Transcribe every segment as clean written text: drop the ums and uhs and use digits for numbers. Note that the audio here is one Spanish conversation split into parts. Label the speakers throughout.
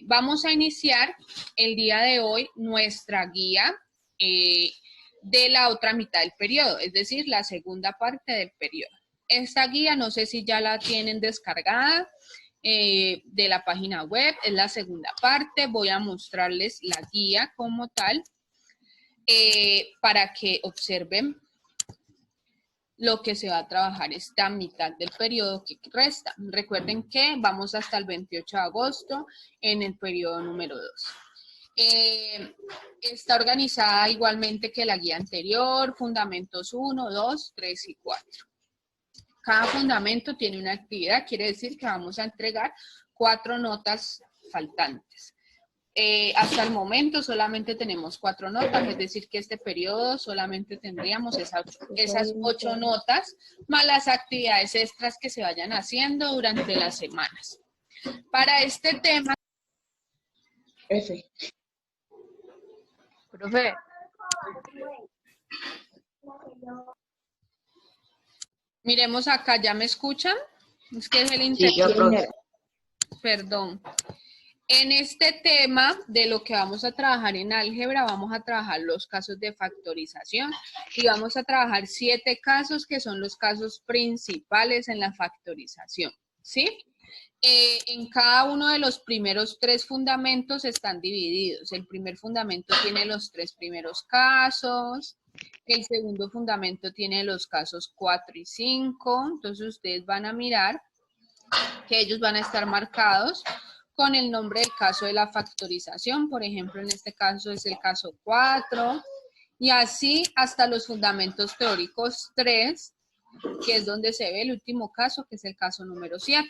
Speaker 1: Vamos a iniciar el día de hoy nuestra guía de la otra mitad del periodo, es decir, la segunda parte del periodo. Esta guía no sé si ya la tienen descargada de la página web, es la segunda parte. Voy a mostrarles la guía como tal para que observen lo que se va a trabajar esta mitad del periodo que resta. Recuerden que vamos hasta el 28 de agosto en el periodo número 2. Está organizada igualmente que la guía anterior, fundamentos 1, 2, 3 y 4. Cada fundamento tiene una actividad, quiere decir que vamos a entregar 4 notas faltantes. Hasta el momento solamente tenemos 4 notas, es decir que este periodo solamente tendríamos esas 8 notas, más las actividades extras que se vayan haciendo durante las semanas. Para este tema...
Speaker 2: Profe.
Speaker 1: Miremos acá, ¿ya me escuchan? Es que es el internet.
Speaker 2: Sí, yo, profe.
Speaker 1: Perdón. En este tema de lo que vamos a trabajar en álgebra, vamos a trabajar los casos de factorización y vamos a trabajar 7 casos que son los casos principales en la factorización, ¿sí? En cada uno de los primeros 3 fundamentos están divididos. El primer fundamento tiene los 3 primeros casos, el segundo fundamento tiene los casos 4 y 5, entonces ustedes van a mirar que ellos van a estar marcados con el nombre del caso de la factorización. Por ejemplo, en este caso es el caso 4, y así hasta los fundamentos teóricos 3, que es donde se ve el último caso, que es el caso número 7.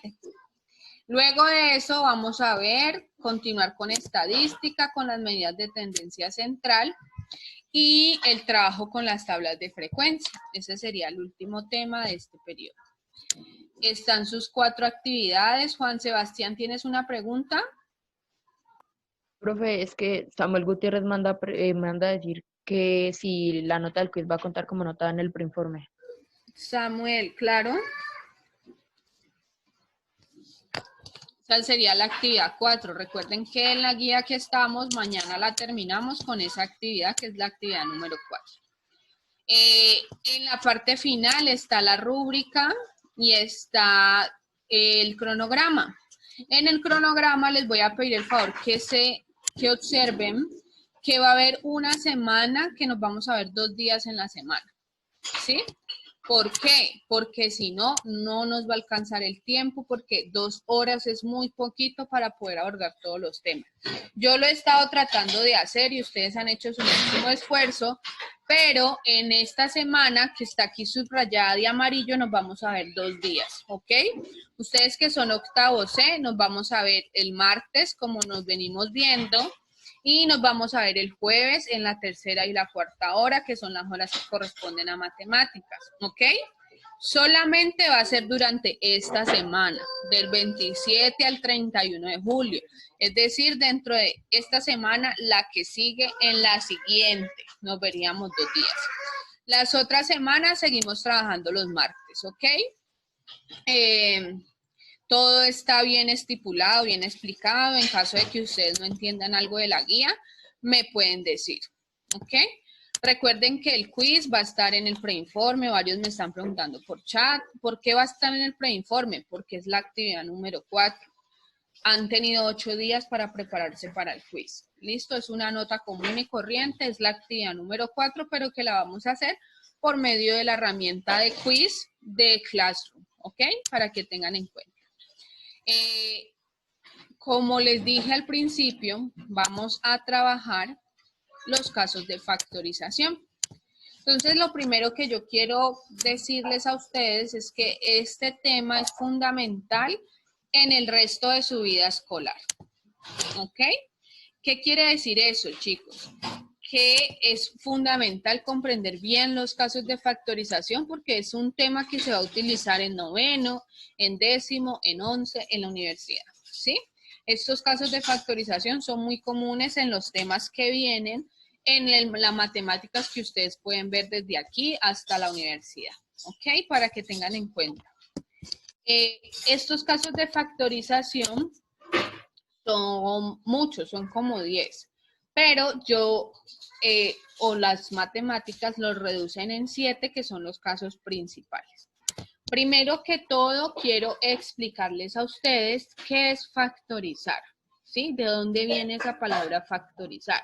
Speaker 1: Luego de eso vamos a continuar con estadística, con las medidas de tendencia central y el trabajo con las tablas de frecuencia. Ese sería el último tema de este periodo. Están sus 4 actividades. Juan Sebastián, ¿tienes una pregunta?
Speaker 2: Profe, es que Samuel Gutiérrez manda a decir que si la nota del quiz va a contar como nota en el preinforme.
Speaker 1: Samuel, claro. Esa sería la actividad 4. Recuerden que en la guía que estamos, mañana la terminamos con esa actividad, que es la actividad número 4. En la parte final está la rúbrica y está el cronograma. En el cronograma les voy a pedir el favor que observen que va a haber una semana que nos vamos a ver 2 días en la semana, ¿sí? ¿Por qué? Porque si no, no nos va a alcanzar el tiempo, porque 2 horas es muy poquito para poder abordar todos los temas. Yo lo he estado tratando de hacer y ustedes han hecho su máximo esfuerzo, pero en esta semana que está aquí subrayada de amarillo nos vamos a ver 2 días, ¿ok? Ustedes que son octavo C, nos vamos a ver el martes, como nos venimos viendo, y nos vamos a ver el jueves en la tercera y la cuarta hora, que son las horas que corresponden a matemáticas, ¿ok? Solamente va a ser durante esta semana, del 27 al 31 de julio. Es decir, dentro de esta semana, la que sigue en la siguiente. Nos veríamos 2 días. Las otras semanas seguimos trabajando los martes, ¿ok? Todo está bien estipulado, bien explicado. En caso de que ustedes no entiendan algo de la guía, me pueden decir, ¿ok? Recuerden que el quiz va a estar en el preinforme. Varios me están preguntando por chat. ¿Por qué va a estar en el preinforme? Porque es la actividad número 4. Han tenido 8 días para prepararse para el quiz. Listo, es una nota común y corriente. Es la actividad número 4, pero que la vamos a hacer por medio de la herramienta de quiz de Classroom, ¿ok? Para que tengan en cuenta. Como les dije al principio, vamos a trabajar los casos de factorización. Entonces, lo primero que yo quiero decirles a ustedes es que este tema es fundamental en el resto de su vida escolar. ¿Ok? ¿Qué quiere decir eso, chicos? Que es fundamental comprender bien los casos de factorización porque es un tema que se va a utilizar en noveno, en décimo, en 11, en la universidad, ¿sí? Estos casos de factorización son muy comunes en los temas que vienen en las matemáticas que ustedes pueden ver desde aquí hasta la universidad, ¿ok? Para que tengan en cuenta. Estos casos de factorización Son muchos, son como 10. Pero yo, o las matemáticas los reducen en 7, que son los casos principales. Primero que todo, quiero explicarles a ustedes qué es factorizar, ¿sí? ¿De dónde viene esa palabra factorizar?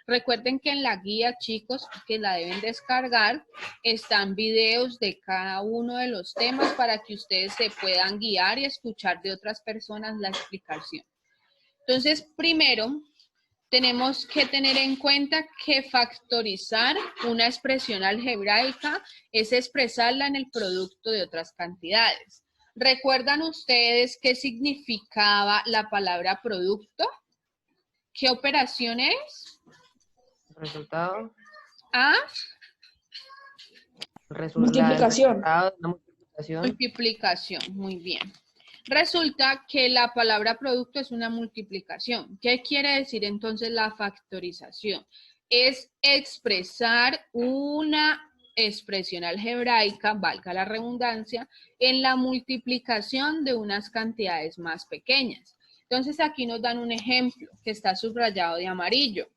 Speaker 1: Recuerden que en la guía, chicos, que la deben descargar, están videos de cada uno de los temas para que ustedes se puedan guiar y escuchar de otras personas la explicación. Entonces, primero, tenemos que tener en cuenta que factorizar una expresión algebraica es expresarla en el producto de otras cantidades. ¿Recuerdan ustedes qué significaba la palabra producto? ¿Qué operación es?
Speaker 2: Resultado.
Speaker 1: ¿Ah?
Speaker 3: Multiplicación.
Speaker 2: La multiplicación.
Speaker 1: Multiplicación, muy bien. Resulta que la palabra producto es una multiplicación. ¿Qué quiere decir entonces la factorización? Es expresar una expresión algebraica, valga la redundancia, en la multiplicación de unas cantidades más pequeñas. Entonces aquí nos dan un ejemplo que está subrayado de amarillo.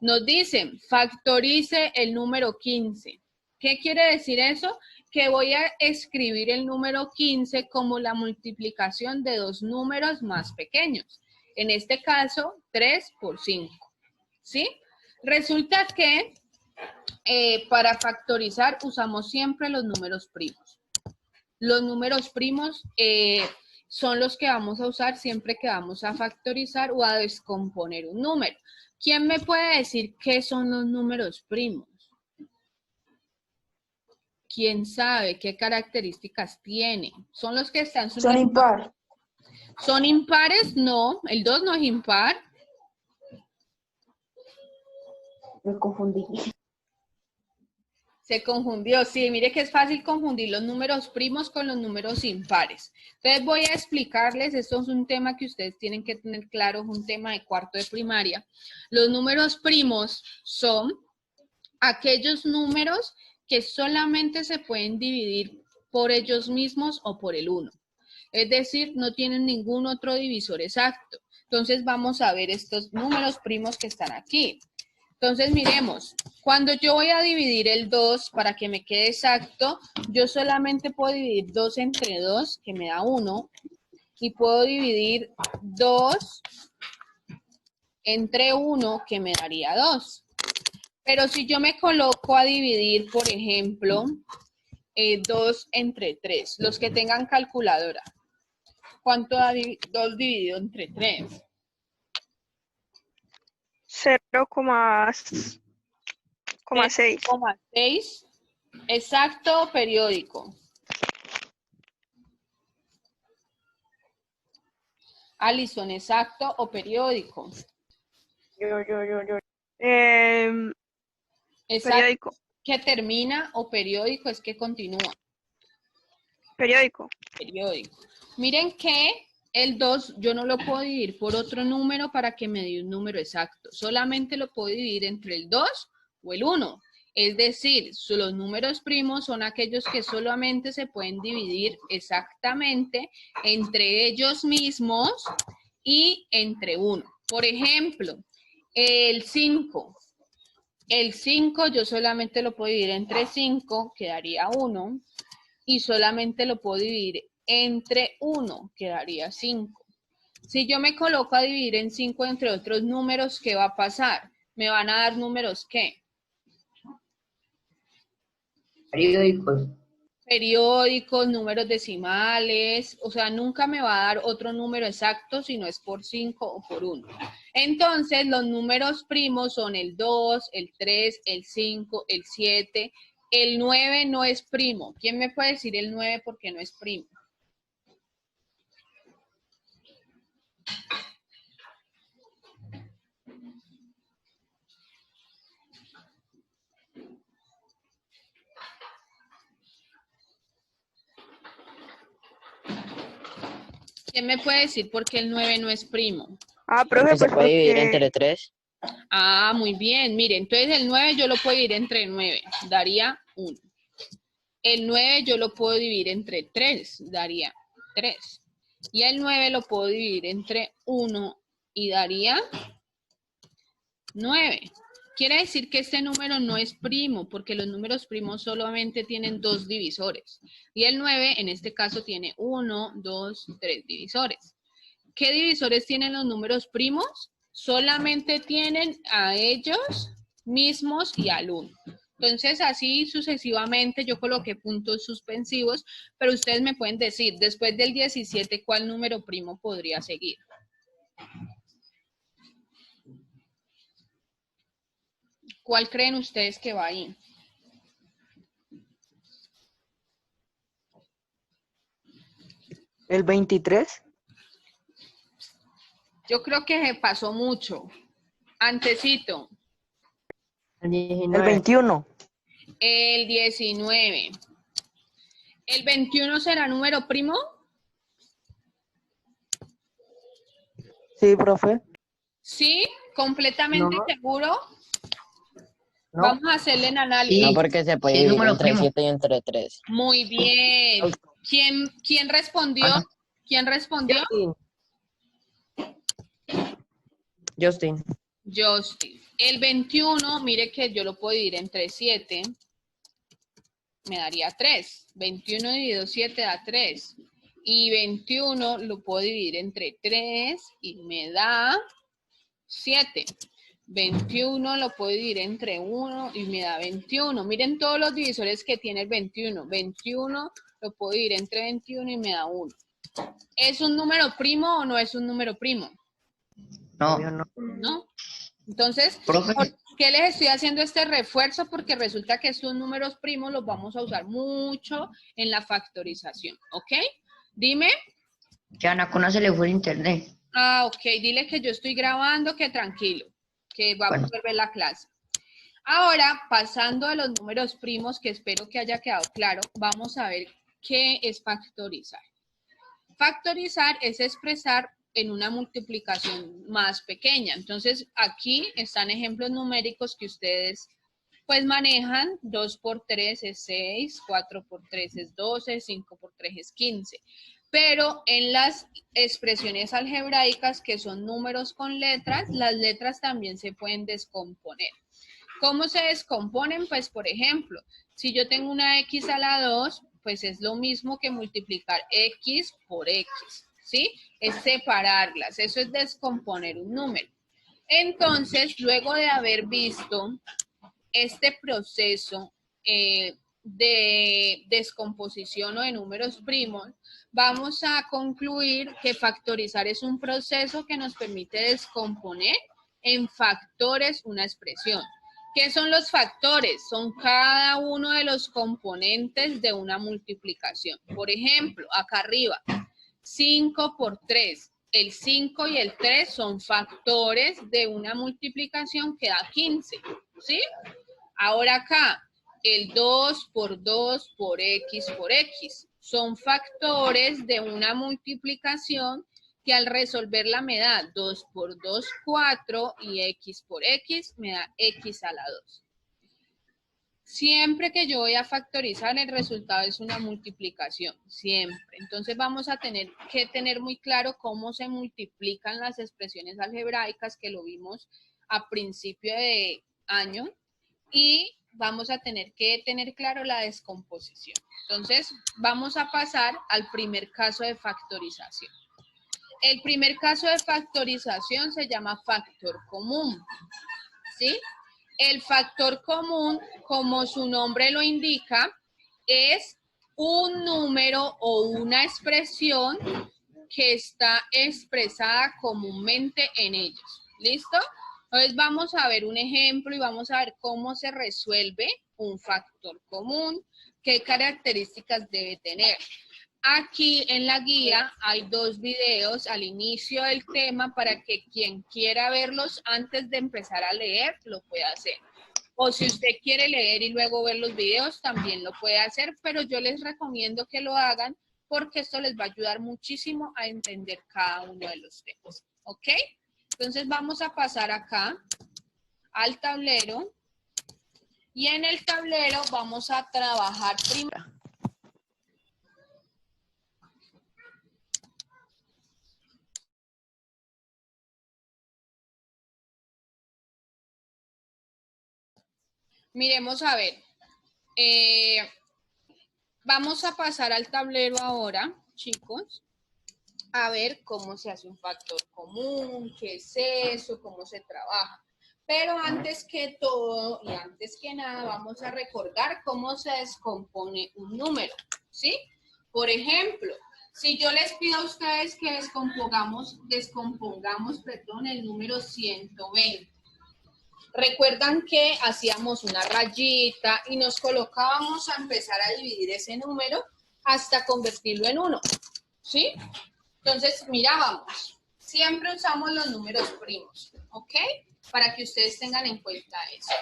Speaker 1: Nos dicen, factorice el número 15. ¿Qué quiere decir eso? Que voy a escribir el número 15 como la multiplicación de dos números más pequeños. En este caso, 3 por 5. ¿Sí? Resulta que para factorizar usamos siempre los números primos. Los números primos son los que vamos a usar siempre que vamos a factorizar o a descomponer un número. ¿Quién me puede decir qué son los números primos? ¿Quién sabe qué características tiene? ¿Son los que están
Speaker 3: Son impar.
Speaker 1: ¿Son impares? No, el 2 no es impar.
Speaker 3: Me confundí.
Speaker 1: Se confundió, sí, mire que es fácil confundir los números primos con los números impares. Entonces voy a explicarles, esto es un tema que ustedes tienen que tener claro, es un tema de cuarto de primaria. Los números primos son aquellos números que solamente se pueden dividir por ellos mismos o por el 1. Es decir, no tienen ningún otro divisor exacto. Entonces vamos a ver estos números primos que están aquí. Entonces miremos, cuando yo voy a dividir el 2 para que me quede exacto, yo solamente puedo dividir 2 entre 2, que me da 1, y puedo dividir 2 entre 1, que me daría 2. Pero si yo me coloco a dividir, por ejemplo, 2 entre 3, los que tengan calculadora, ¿cuánto da 2 dividido entre 3?
Speaker 4: 0,6.
Speaker 1: 0,6. ¿Exacto o periódico? Alison, ¿exacto o periódico? Exacto.
Speaker 4: Periódico.
Speaker 1: ¿Que termina o periódico es que continúa?
Speaker 4: Periódico.
Speaker 1: Periódico. Miren que el 2 yo no lo puedo dividir por otro número para que me dé un número exacto. Solamente lo puedo dividir entre el 2 o el 1. Es decir, los números primos son aquellos que solamente se pueden dividir exactamente entre ellos mismos y entre 1. Por ejemplo, el 5. El 5 yo solamente lo puedo dividir entre 5, quedaría 1. Y solamente lo puedo dividir entre 1, quedaría 5. Si yo me coloco a dividir en 5 entre otros números, ¿qué va a pasar? ¿Me van a dar números qué?
Speaker 2: Periódicos.
Speaker 1: Periódicos, números decimales, o sea, nunca me va a dar otro número exacto si no es por 5 o por 1. Entonces, los números primos son el 2, el 3, el 5, el 7, el 9 no es primo. ¿Quién me puede decir el 9 porque no es primo? ¿Quién me puede decir por qué el 9 no es primo?
Speaker 4: Profe,
Speaker 5: ¿Se
Speaker 4: pues
Speaker 5: puede dividir
Speaker 4: porque
Speaker 5: entre 3?
Speaker 1: Ah, muy bien. Mire, entonces el 9 yo lo puedo dividir entre 9, daría 1. El 9 yo lo puedo dividir entre 3, daría 3. Y el 9 lo puedo dividir entre 1 y daría 9. Quiere decir que este número no es primo, porque los números primos solamente tienen 2 divisores. Y el 9, en este caso, tiene 1, 2, 3 divisores. ¿Qué divisores tienen los números primos? Solamente tienen a ellos mismos y al 1. Entonces, así sucesivamente yo coloqué puntos suspensivos, pero ustedes me pueden decir, después del 17, ¿cuál número primo podría seguir? ¿Cuál creen ustedes que va ahí?
Speaker 5: ¿El 23?
Speaker 1: Yo creo que se pasó mucho. Antecito.
Speaker 5: El 21.
Speaker 1: El 19. ¿El 21 será número primo?
Speaker 5: Sí, profe.
Speaker 1: ¿Sí? ¿Completamente
Speaker 5: No.
Speaker 1: seguro?
Speaker 5: No.
Speaker 1: Vamos a hacerle el análisis.
Speaker 6: No, porque se puede dividir entre 7 y entre 3.
Speaker 1: Muy bien. ¿Quién respondió? ¿Quién respondió?
Speaker 5: Justin.
Speaker 1: Justin. El 21, mire que yo lo puedo dividir entre 7. Me daría 3. 21 dividido 7 da 3. Y 21 lo puedo dividir entre 3 y me da 7. 21 lo puedo dividir entre 1 y me da 21. Miren todos los divisores que tiene el 21. 21 lo puedo dividir entre 21 y me da 1. ¿Es un número primo o no es un número primo?
Speaker 5: No.
Speaker 1: ¿No? Entonces,
Speaker 7: Profe.
Speaker 1: ¿por qué les estoy haciendo este refuerzo? Porque resulta que estos números primos los vamos a usar mucho en la factorización, ¿ok? Dime.
Speaker 7: Que a Ana Cona se le fue el internet.
Speaker 1: Ah, ok, dile que yo estoy grabando, que tranquilo, que vamos a ver la clase. Ahora, pasando a los números primos, que espero que haya quedado claro, vamos a ver qué es factorizar. Factorizar es expresar en una multiplicación más pequeña. Entonces, aquí están ejemplos numéricos que ustedes pues manejan. 2 por 3 es 6, 4 por 3 es 12, 5 por 3 es 15. Pero en las expresiones algebraicas, que son números con letras, las letras también se pueden descomponer. ¿Cómo se descomponen? Pues, por ejemplo, si yo tengo una x a la 2, pues es lo mismo que multiplicar x por x, ¿sí? Es separarlas, eso es descomponer un número. Entonces, luego de haber visto este proceso de descomposición o de números primos, vamos a concluir que factorizar es un proceso que nos permite descomponer en factores una expresión. ¿Qué son los factores? Son cada uno de los componentes de una multiplicación. Por ejemplo, acá arriba, 5 por 3. El 5 y el 3 son factores de una multiplicación que da 15, ¿sí? Ahora acá, el 2 por 2 por x son factores de una multiplicación que al resolverla me da 2 por 2, 4 y x por x me da x a la 2. Siempre que yo voy a factorizar, el resultado es una multiplicación, siempre. Entonces vamos a tener que tener muy claro cómo se multiplican las expresiones algebraicas, que lo vimos a principio de año, y vamos a tener que tener claro la descomposición. Entonces vamos a pasar al primer caso de factorización. El primer caso de factorización se llama factor común, ¿sí? El factor común, como su nombre lo indica, es un número o una expresión que está expresada comúnmente en ellos. ¿Listo? Entonces vamos a ver un ejemplo y vamos a ver cómo se resuelve un factor común, qué características debe tener. Aquí en la guía hay 2 videos al inicio del tema para que quien quiera verlos antes de empezar a leer lo pueda hacer. O si usted quiere leer y luego ver los videos, también lo puede hacer, pero yo les recomiendo que lo hagan porque esto les va a ayudar muchísimo a entender cada uno de los temas. ¿Ok? Entonces vamos a pasar acá al tablero y en el tablero vamos a trabajar primero. Miremos a ver. Vamos a pasar al tablero ahora, chicos, a ver cómo se hace un factor común, qué es eso, cómo se trabaja. Pero antes que todo y antes que nada, vamos a recordar cómo se descompone un número, ¿sí? Por ejemplo, si yo les pido a ustedes que descompongamos el número 120. Recuerdan que hacíamos una rayita y nos colocábamos a empezar a dividir ese número hasta convertirlo en 1, ¿sí? Entonces, mirábamos, siempre usamos los números primos, ¿ok? Para que ustedes tengan en cuenta eso.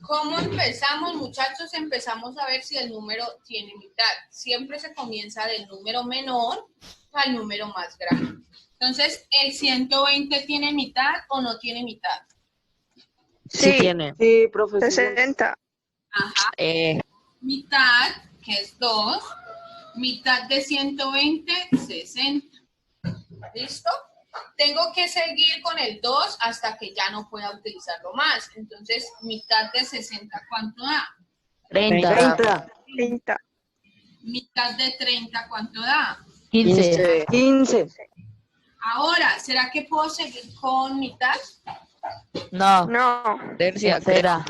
Speaker 1: ¿Cómo empezamos, muchachos? Empezamos a ver si el número tiene mitad. Siempre se comienza del número menor al número más grande. Entonces, ¿el 120 tiene mitad o no tiene mitad?
Speaker 5: Sí tiene.
Speaker 4: Sí, profesor. 60.
Speaker 1: Ajá. Mitad, que es 2. Mitad de 120, 60. ¿Listo? Tengo que seguir con el 2 hasta que ya no pueda utilizarlo más. Entonces, mitad de 60, ¿cuánto da?
Speaker 5: 30.
Speaker 4: 30.
Speaker 1: Mitad de 30, ¿cuánto da?
Speaker 2: 15.
Speaker 5: 15.
Speaker 1: Ahora, ¿será que puedo seguir con mitad?
Speaker 2: No.
Speaker 4: No.
Speaker 2: Tercera.
Speaker 5: Tercera.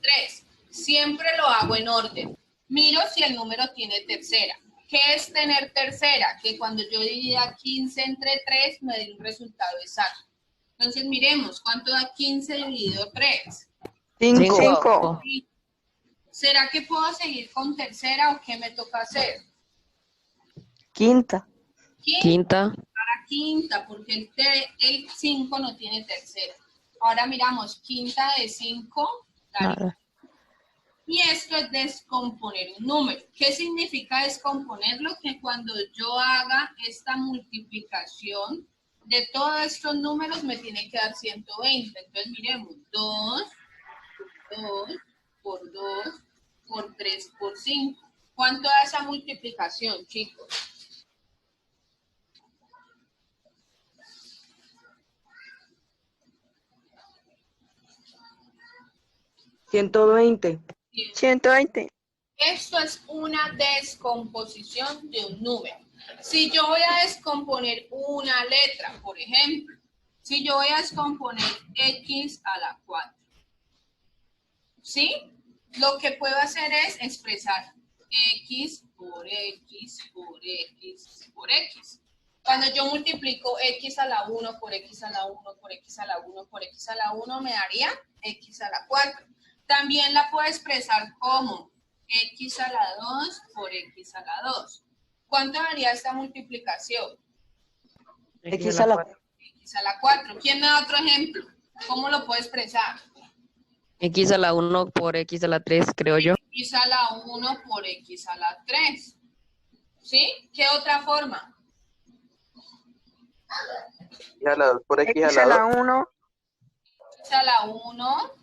Speaker 1: 3. Siempre lo hago en orden. Miro si el número tiene tercera. ¿Qué es tener tercera? Que cuando yo divida 15 entre 3 me dé un resultado exacto. Entonces miremos, ¿cuánto da 15 dividido 3?
Speaker 4: 5.
Speaker 1: ¿Será que puedo seguir con tercera o qué me toca hacer?
Speaker 5: Quinta.
Speaker 6: Quinta.
Speaker 1: Para quinta, porque el 5 no tiene tercera. Ahora miramos, quinta de 5
Speaker 2: Nada.
Speaker 1: Y esto es descomponer un número. ¿Qué significa descomponerlo? Que cuando yo haga esta multiplicación de todos estos números me tiene que dar 120. Entonces miremos, 2 por 2 por 3 por 5. ¿Cuánto da esa multiplicación, chicos?
Speaker 5: $120.
Speaker 4: 120.
Speaker 1: Esto es una descomposición de un número. Si yo voy a descomponer una letra, por ejemplo, si yo voy a descomponer x a la 4, ¿sí? Lo que puedo hacer es expresar x por x por x por x. Cuando yo multiplico x a la 1 por x a la 1 por x a la 1 por x a la 1 me daría x a la 4. También la puedo expresar como x a la 2 por x a la 2. ¿Cuánto daría esta multiplicación?
Speaker 5: X a la 4.
Speaker 1: X a la 4. ¿Quién me da otro ejemplo? ¿Cómo lo puedo expresar?
Speaker 6: X a la 1 por X a la 3, creo yo.
Speaker 1: X a la 1 por X a la 3. ¿Sí? ¿Qué otra forma?
Speaker 8: X a la 2 por X
Speaker 4: X
Speaker 8: a
Speaker 4: a
Speaker 8: la
Speaker 4: la
Speaker 8: 2.
Speaker 4: 1.
Speaker 1: X a la 1.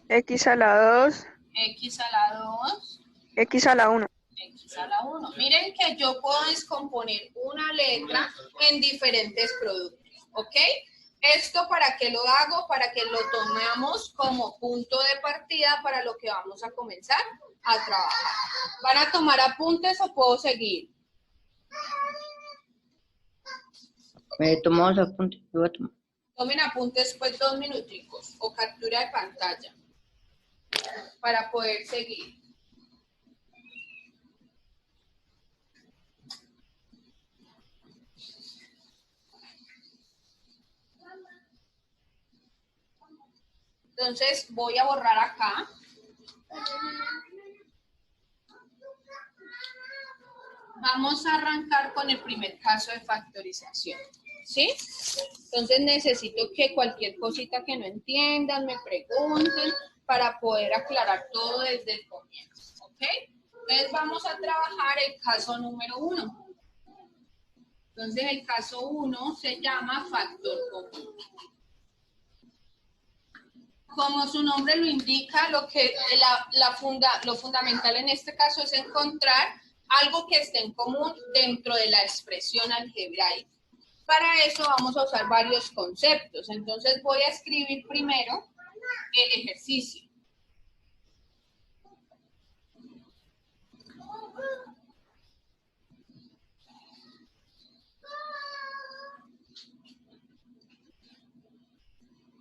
Speaker 4: X a la 2.
Speaker 1: X a la 2.
Speaker 4: X a la 1.
Speaker 1: X a la 1. Miren que yo puedo descomponer una letra en diferentes productos, ¿ok? ¿Esto para qué lo hago? Para que lo tomemos como punto de partida para lo que vamos a comenzar a trabajar. ¿Van a tomar apuntes o puedo seguir?
Speaker 7: Tomamos apuntes. Yo voy a tomar.
Speaker 1: Tomen apuntes pues 2 minuticos o captura de pantalla para poder seguir. Entonces voy a borrar acá. Vamos a arrancar con el primer caso de factorización, ¿sí? Entonces necesito que cualquier cosita que no entiendan me pregunten para poder aclarar todo desde el comienzo, ¿ok? Entonces vamos a trabajar el caso número 1. Entonces el caso 1 se llama factor común. Como su nombre lo indica, lo fundamental en este caso es encontrar algo que esté en común dentro de la expresión algebraica. Para eso vamos a usar varios conceptos. Entonces voy a escribir primero el ejercicio.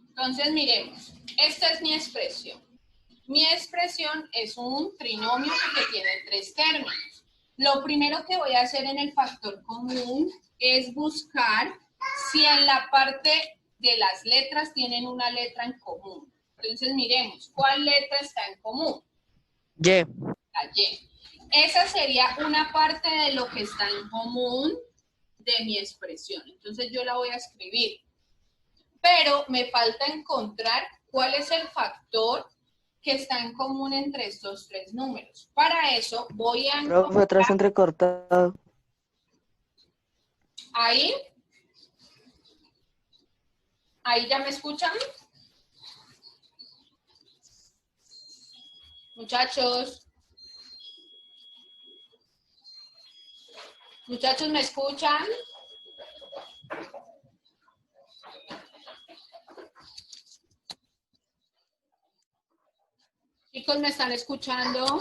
Speaker 1: Entonces, miremos, esta es mi expresión. Mi expresión es un trinomio que tiene 3 términos. Lo primero que voy a hacer en el factor común es buscar si en la parte de las letras tienen una letra en común. Entonces, miremos, ¿cuál letra está en común?
Speaker 6: Y.
Speaker 1: La Y. Esa sería una parte de lo que está en común de mi expresión. Entonces, yo la voy a escribir. Pero me falta encontrar cuál es el factor que está en común entre estos 3 números. Para eso voy a
Speaker 5: Profe, atrás entrecortado.
Speaker 1: Ahí ya me escuchan. Muchachos. Muchachos, ¿me escuchan? Chicos, ¿me están escuchando?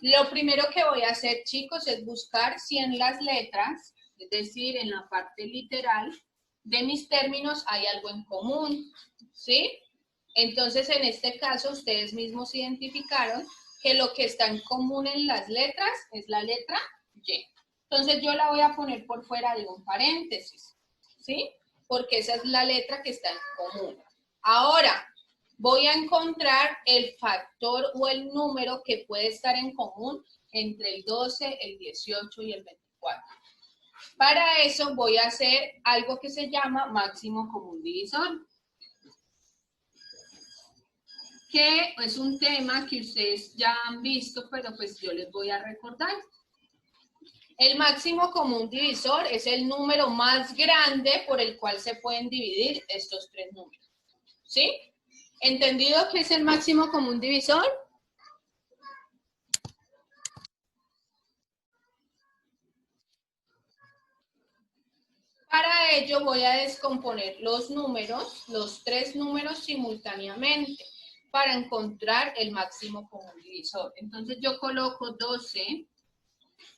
Speaker 1: Lo primero que voy a hacer, chicos, es buscar si en las letras, es decir, en la parte literal de mis términos hay algo en común, ¿sí? Entonces, en este caso, ustedes mismos identificaron que lo que está en común en las letras es la letra Y. Entonces, yo la voy a poner por fuera de un paréntesis, ¿sí? Porque esa es la letra que está en común. Ahora, voy a encontrar el factor o el número que puede estar en común entre el 12, el 18 y el 24. Para eso voy a hacer algo que se llama máximo común divisor, que es un tema que ustedes ya han visto, pero pues yo les voy a recordar. El máximo común divisor es el número más grande por el cual se pueden dividir estos 3 números. ¿Sí? ¿Entendido qué es el máximo común divisor? Para ello voy a descomponer los números, los 3 números simultáneamente, para encontrar el máximo común divisor. Entonces yo coloco 12,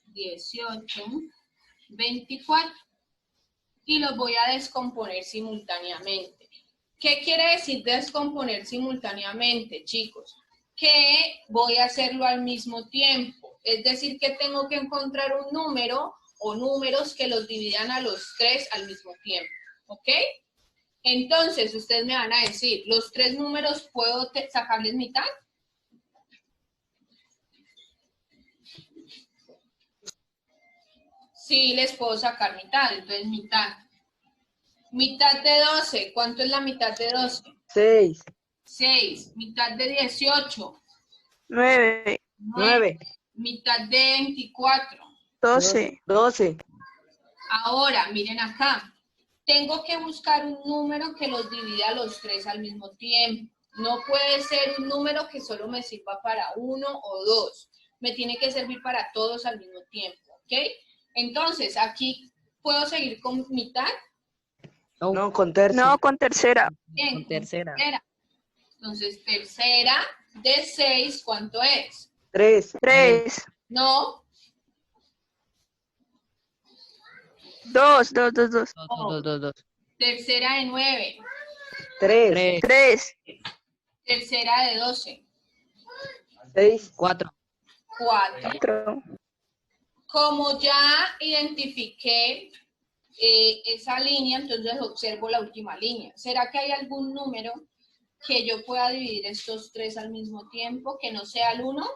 Speaker 1: 18, 24 y los voy a descomponer simultáneamente. ¿Qué quiere decir descomponer simultáneamente, chicos? Que voy a hacerlo al mismo tiempo. Es decir, que tengo que encontrar un número o números que los dividan a los 3 al mismo tiempo. ¿Ok? Entonces, ustedes me van a decir, ¿los 3 números puedo sacarles mitad? Sí, les puedo sacar mitad. Entonces, mitad. Mitad de 12. ¿Cuánto es la mitad de 12?
Speaker 5: 6.
Speaker 1: 6. Mitad de 18.
Speaker 4: 9,
Speaker 5: 9.
Speaker 1: Mitad de 24.
Speaker 4: 12.
Speaker 5: 12.
Speaker 1: Ahora, miren acá. Tengo que buscar un número que los divida a los 3 al mismo tiempo. No puede ser un número que solo me sirva para 1 o 2. Me tiene que servir para todos al mismo tiempo, ¿ok? Entonces, aquí, ¿puedo seguir con mitad?
Speaker 5: No, con tercio.
Speaker 4: No, con tercera.
Speaker 1: Bien,
Speaker 6: Con tercera.
Speaker 1: Entonces, tercera de 6, ¿cuánto es?
Speaker 5: 3.
Speaker 4: 3.
Speaker 1: No,
Speaker 4: 2, 2, 2, 2.
Speaker 6: 2.
Speaker 1: tercera de 9,
Speaker 5: 3.
Speaker 4: 3.
Speaker 1: tercera de 12,
Speaker 5: 6.
Speaker 6: 4.
Speaker 1: 4.
Speaker 4: 4.
Speaker 1: Como ya identifiqué esa línea, entonces observo la última línea. ¿Será que hay algún número que yo pueda dividir estos 3 al mismo tiempo, que no sea el 1?